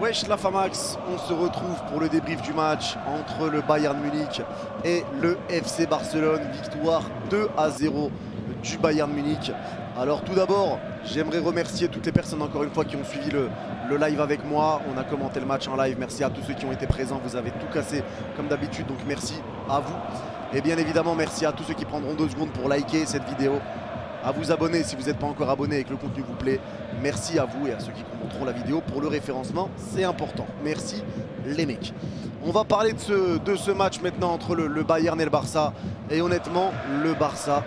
Wesh la Famax, on se retrouve pour le débrief du match entre le Bayern Munich et le FC Barcelone. Victoire 2-0 du Bayern Munich. Alors tout d'abord, j'aimerais remercier toutes les personnes encore une fois qui ont suivi le live avec moi. On a commenté le match en live, merci à tous ceux qui ont été présents, vous avez tout cassé comme d'habitude, donc merci à vous. Et bien évidemment merci à tous ceux qui prendront 2 secondes pour liker cette vidéo, à vous abonner si vous n'êtes pas encore abonné et que le contenu vous plaît. Merci à vous et à ceux qui commenteront la vidéo pour le référencement, c'est important. Merci les mecs. On va parler de ce match maintenant entre le Bayern et le Barça. Et honnêtement, le Barça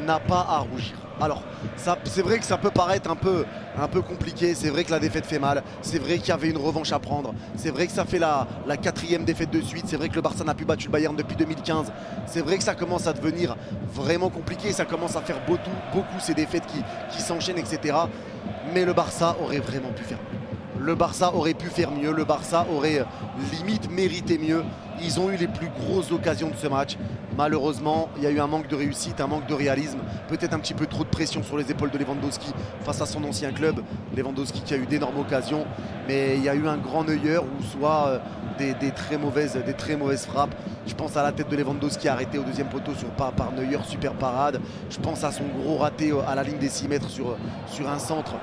n'a pas à rougir. Alors, c'est vrai que ça peut paraître un peu compliqué, c'est vrai que la défaite fait mal, c'est vrai qu'il y avait une revanche à prendre, c'est vrai que ça fait la 4e défaite de suite, c'est vrai que le Barça n'a plus battu le Bayern depuis 2015, c'est vrai que ça commence à devenir vraiment compliqué, ça commence à faire beaucoup ces défaites qui s'enchaînent, etc. Mais le Barça aurait vraiment pu faire mieux. Le Barça aurait pu faire mieux, le Barça aurait limite mérité mieux. Ils ont eu les plus grosses occasions de ce match. Malheureusement, il y a eu un manque de réussite, un manque de réalisme, peut-être un petit peu trop de pression sur les épaules de Lewandowski face à son ancien club. Lewandowski qui a eu d'énormes occasions, mais il y a eu un grand Neuer ou soit des très mauvaises frappes. Je pense à la tête de Lewandowski arrêtée au 2e poteau par Neuer, super parade. Je pense à son gros raté à la ligne des 6 mètres sur un centre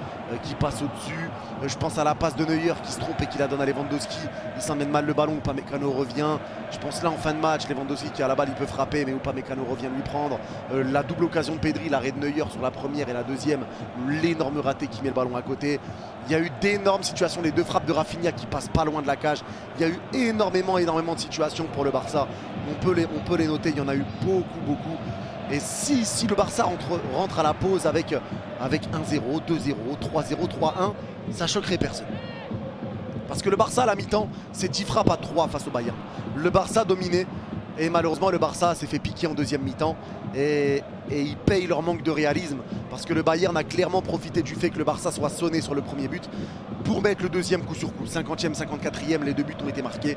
qui passe au-dessus. Je pense à la passe de Neuer qui se trompe et qui la donne à Lewandowski. Il s'emmène mal le ballon, Upamecano revient. Je pense là en fin de match, Lewandowski qui a la balle, il peut frapper, mais Upamecano revient lui prendre. La double occasion de Pedri, l'arrêt de Neuer sur la première et la deuxième, l'énorme raté qui met le ballon à côté. Il y a eu d'énormes situations, les 2 frappes de Rafinha qui passent pas loin de la cage. Il y a eu énormément de situations pour le Barça. On peut les noter, il y en a eu beaucoup. Et si le Barça rentre à la pause avec 1-0, 2-0, 3-0, 3-1, ça choquerait personne. Parce que le Barça à la mi-temps, c'est 10 frappes à 3 face au Bayern. Le Barça dominé et malheureusement le Barça s'est fait piquer en 2e mi-temps et ils payent leur manque de réalisme parce que le Bayern a clairement profité du fait que le Barça soit sonné sur le premier but pour mettre le 2e coup sur coup. 50e, 54e, les 2 buts ont été marqués.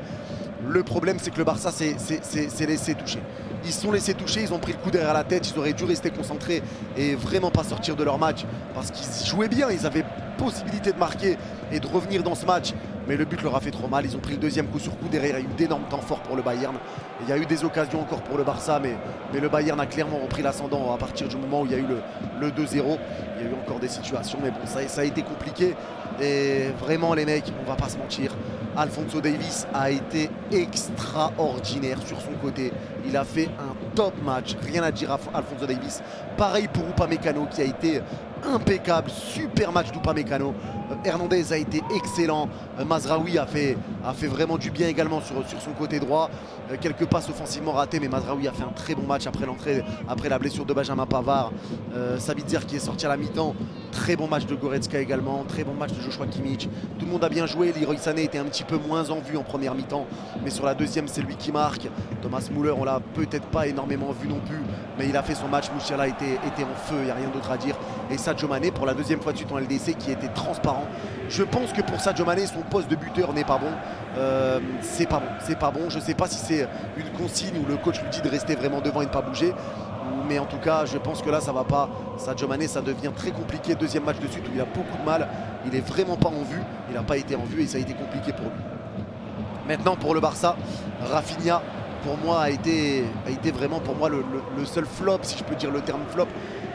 Le problème c'est que le Barça s'est laissé toucher. Ils se sont laissés toucher, ils ont pris le coup derrière la tête, ils auraient dû rester concentrés et vraiment pas sortir de leur match parce qu'ils jouaient bien, ils avaient possibilité de marquer et de revenir dans ce match, mais le but leur a fait trop mal. Ils ont pris le 2e coup sur coup, derrière il y a eu d'énormes temps forts pour le Bayern. Il y a eu des occasions encore pour le Barça, mais le Bayern a clairement repris l'ascendant à partir du moment où il y a eu le 2-0. Il y a eu encore des situations, mais bon, ça a été compliqué. Et vraiment les mecs, on va pas se mentir, Alphonso Davies a été extraordinaire sur son côté. Il a fait un top match, rien à dire à Alphonso Davies. Pareil pour Upamecano qui a été impeccable, super match d'Upamecano. Hernandez a été excellent, Mazraoui a fait vraiment du bien également sur son côté droit. Quelques passes offensivement ratées, mais Mazraoui a fait un très bon match après la blessure de Benjamin Pavard. Sabitzer qui est sorti à la mi-temps, très bon match de Goretzka également, très bon match de Joshua Kimmich. Tout le monde a bien joué, Leroy Sané était un petit peu moins en vue en première mi-temps, mais sur la 2e c'est lui qui marque. Thomas Müller on l'a peut-être pas énormément vu non plus, mais il a fait son match. Musiala était en feu, il n'y a rien d'autre à dire. Et Sadio Mané pour la 2e fois de suite en LDC qui était transparent. Je pense que pour Sadio Mané son poste de buteur n'est pas bon. C'est pas bon. Je sais pas si c'est une consigne où le coach lui dit de rester vraiment devant et de ne pas bouger. Mais en tout cas, je pense que là, ça va pas. Sadio Mané, ça devient très compliqué. 2e match de suite où il a beaucoup de mal. Il est vraiment pas en vue. Il n'a pas été en vue et ça a été compliqué pour lui. Maintenant, pour le Barça, Rafinha, pour moi, a été vraiment pour moi le seul flop, si je peux dire le terme flop.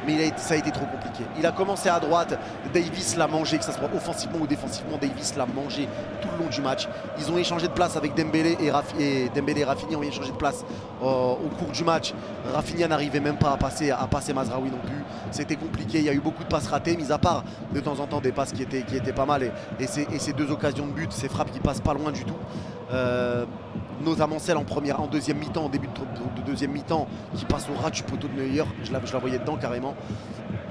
Mais ça a été trop compliqué. Il a commencé à droite, Davies l'a mangé, que ce soit offensivement ou défensivement, Davies l'a mangé tout le long du match. Ils ont échangé de place avec Dembélé et Rafinha ont échangé de place au cours du match. Rafinha n'arrivait même pas à passer Mazraoui non plus. C'était compliqué, il y a eu beaucoup de passes ratées, mis à part de temps en temps des passes qui étaient pas mal. Et ces 2 occasions de but, ces frappes qui passent pas loin du tout. Notamment celle en 2e mi-temps, en début de 2e mi-temps, qui passe au ras du poteau de Neuer. Je la voyais dedans carrément.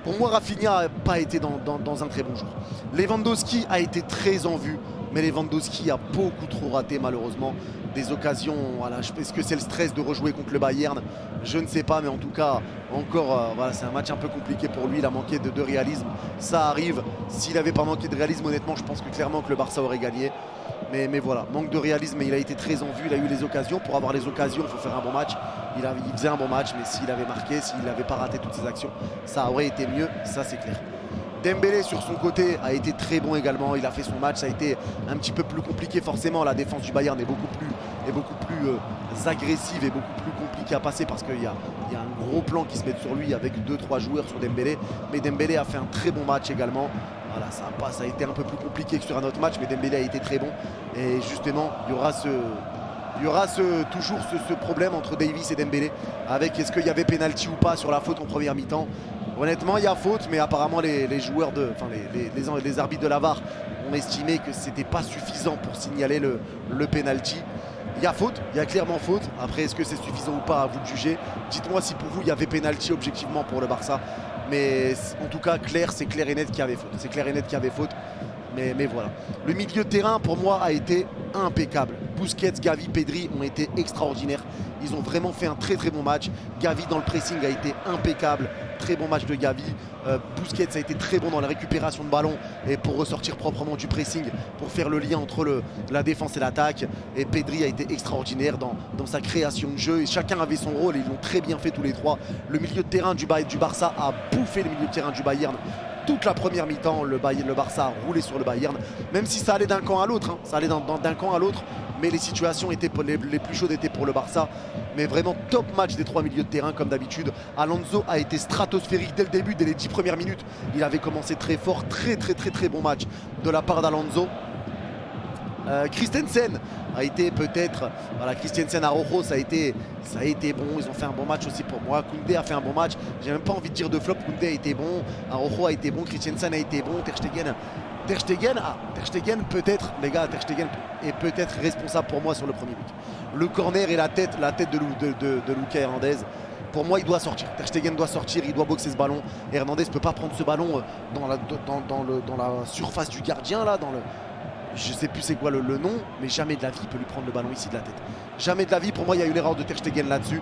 Pour moi, Rafinha n'a pas été dans un très bon jour. Lewandowski a été très en vue, mais Lewandowski a beaucoup trop raté malheureusement. Des occasions, voilà, est-ce que c'est le stress de rejouer contre le Bayern? Je ne sais pas, mais en tout cas, encore, voilà, c'est un match un peu compliqué pour lui. Il a manqué de réalisme, ça arrive. S'il n'avait pas manqué de réalisme, honnêtement, je pense que clairement que le Barça aurait gagné. Mais voilà, manque de réalisme, mais il a été très en vue, il a eu les occasions. Pour avoir les occasions, il faut faire un bon match. Il faisait un bon match, mais s'il avait marqué, s'il n'avait pas raté toutes ses actions, ça aurait été mieux, ça c'est clair. Dembélé sur son côté a été très bon également, il a fait son match, ça a été un petit peu plus compliqué forcément, la défense du Bayern est beaucoup plus agressive et beaucoup plus compliquée à passer parce qu'il y a un gros plan qui se met sur lui avec 2-3 joueurs sur Dembélé, mais Dembélé a fait un très bon match également. Voilà, ça a été un peu plus compliqué que sur un autre match, mais Dembélé a été très bon et justement il y aura toujours ce problème entre Davies et Dembélé avec est-ce qu'il y avait pénalty ou pas sur la faute en première mi-temps. Honnêtement, il y a faute, mais apparemment les joueurs les arbitres de la VAR ont estimé que c'était pas suffisant pour signaler le penalty. Il y a faute, il y a clairement faute. Après, est-ce que c'est suffisant ou pas, à vous de juger. Dites-moi si pour vous il y avait penalty objectivement pour le Barça. Mais en tout cas, c'est clair et net qu'il y avait faute. C'est clair et net qu'il y avait faute. Mais voilà. Le milieu de terrain, pour moi, a été impeccable. Busquets, Gavi, Pedri ont été extraordinaires. Ils ont vraiment fait un très très bon match. Gavi dans le pressing a été impeccable. Très bon match de Gavi. Busquets a été très bon dans la récupération de ballon et pour ressortir proprement du pressing, pour faire le lien entre la défense et l'attaque. Et Pedri a été extraordinaire dans sa création de jeu. Et chacun avait son rôle et ils l'ont très bien fait tous les trois. Le milieu de terrain du Barça a bouffé le milieu de terrain du Bayern. Toute la première mi-temps, le Barça a roulé sur le Bayern, même si ça allait d'un camp à l'autre, hein. Ça allait d'un camp à l'autre, mais les situations les plus chaudes étaient pour le Barça. Mais vraiment top match des trois milieux de terrain comme d'habitude. Alonso a été stratosphérique dès le début, dès les 10 premières minutes. Il avait commencé très fort, très bon match de la part d'Alonso. Christensen a été peut-être, voilà, Christensen, Araujo, ça a été bon, ils ont fait un bon match aussi pour moi. Koundé a fait un bon match, j'ai même pas envie de dire de flop. Koundé a été bon, Araujo a été bon, Christensen a été bon, Ter Stegen peut-être, les gars, Ter Stegen est peut-être responsable pour moi sur le premier but. Le corner et la tête de Lucas Hernandez. Pour moi, il doit sortir. Ter Stegen doit sortir, il doit boxer ce ballon. Et Hernandez ne peut pas prendre ce ballon dans la surface du gardien, là, je sais plus c'est quoi le nom, mais jamais de la vie il peut lui prendre le ballon ici de la tête. Jamais de la vie. Pour moi, il y a eu l'erreur de Ter Stegen là-dessus.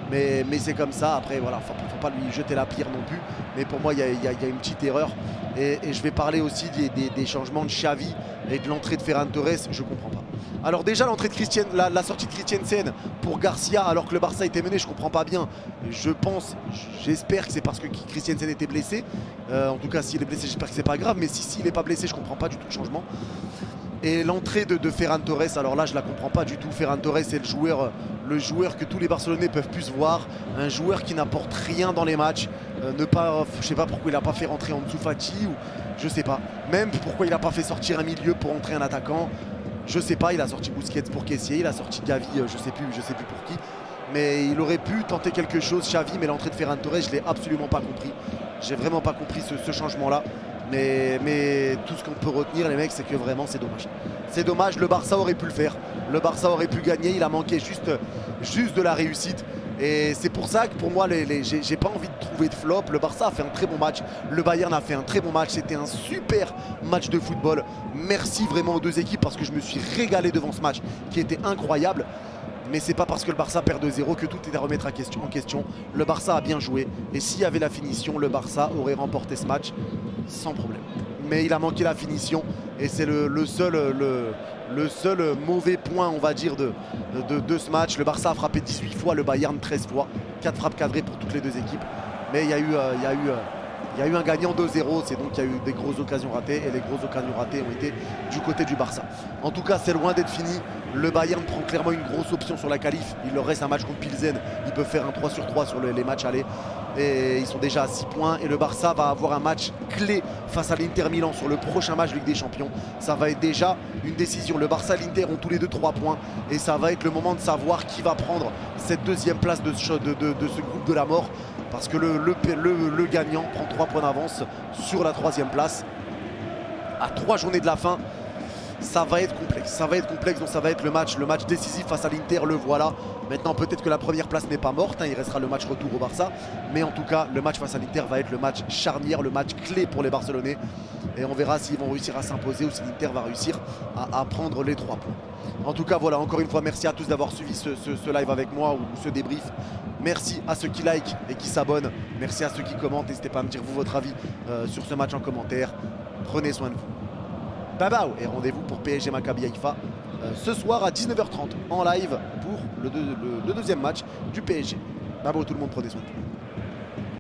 Mais c'est comme ça. Après, voilà, faut pas lui jeter la pierre non plus. Mais pour moi, il y a une petite erreur. Et je vais parler aussi des changements de Xavi et de l'entrée de Ferran Torres. Je comprends pas. Alors déjà, l'entrée de la sortie de Christensen pour Garcia alors que le Barça était mené, je comprends pas bien. J'espère que c'est parce que Christensen était blessé. En tout cas, s'il est blessé, j'espère que c'est pas grave. Mais s'il n'est pas blessé, je comprends pas du tout le changement. Et l'entrée de Ferran Torres, alors là je la comprends pas du tout. Ferran Torres est le joueur que tous les Barcelonais peuvent plus voir. Un joueur qui n'apporte rien dans les matchs. Je sais pas pourquoi il n'a pas fait rentrer Ansu Fati, ou je sais pas. Même pourquoi il n'a pas fait sortir un milieu pour entrer un attaquant. Je sais pas, il a sorti Busquets pour Kessié, il a sorti Gavi, je sais plus pour qui. Mais il aurait pu tenter quelque chose, Xavi, mais l'entrée de Ferran Torres, je l'ai absolument pas compris. J'ai vraiment pas compris ce changement-là. Mais tout ce qu'on peut retenir, les mecs, c'est que vraiment c'est dommage. C'est dommage, le Barça aurait pu le faire. Le Barça aurait pu gagner, il a manqué juste de la réussite. Et c'est pour ça que pour moi, j'ai pas envie de trouver de flop. Le Barça a fait un très bon match. Le Bayern a fait un très bon match. C'était un super match de football. Merci vraiment aux deux équipes parce que je me suis régalé devant ce match qui était incroyable. Mais c'est pas parce que le Barça perd 2-0 que tout est à remettre en question. Le Barça a bien joué. Et s'il y avait la finition, le Barça aurait remporté ce match sans problème. Mais il a manqué la finition. Et c'est le seul mauvais point, on va dire, de ce match. Le Barça a frappé 18 fois, le Bayern 13 fois. 4 frappes cadrées pour toutes les deux équipes. Mais il y a eu un gagnant 2-0, c'est donc qu'il y a eu des grosses occasions ratées et les grosses occasions ratées ont été du côté du Barça. En tout cas, c'est loin d'être fini. Le Bayern prend clairement une grosse option sur la qualif. Il leur reste un match contre Pilsen. Ils peuvent faire un 3 sur 3 sur les matchs allés. Et ils sont déjà à 6 points. Et le Barça va avoir un match clé face à l'Inter Milan sur le prochain match de Ligue des Champions. Ça va être déjà une décision. Le Barça et l'Inter ont tous les deux 3 points. Et ça va être le moment de savoir qui va prendre cette deuxième place de ce groupe de la mort. Parce que le gagnant prend 3 points d'avance sur la 3e place. À 3 journées de la fin, ça va être complexe. Donc ça va être le match décisif face à l'Inter, le voilà. Maintenant, peut-être que la première place n'est pas morte, hein, il restera le match retour au Barça. Mais en tout cas, le match face à l'Inter va être le match charnière, le match clé pour les Barcelonais. Et on verra s'ils vont réussir à s'imposer ou si l'Inter va réussir à prendre les 3 points. En tout cas, voilà, encore une fois, merci à tous d'avoir suivi ce live avec moi ou ce débrief. Merci à ceux qui like et qui s'abonnent. Merci à ceux qui commentent. N'hésitez pas à me dire vous votre avis sur ce match en commentaire. Prenez soin de vous. Bye bye et rendez-vous pour PSG Maccabi Haïfa ce soir à 19h30 en live pour le deuxième match du PSG. Bye bye tout le monde, prenez soin de vous.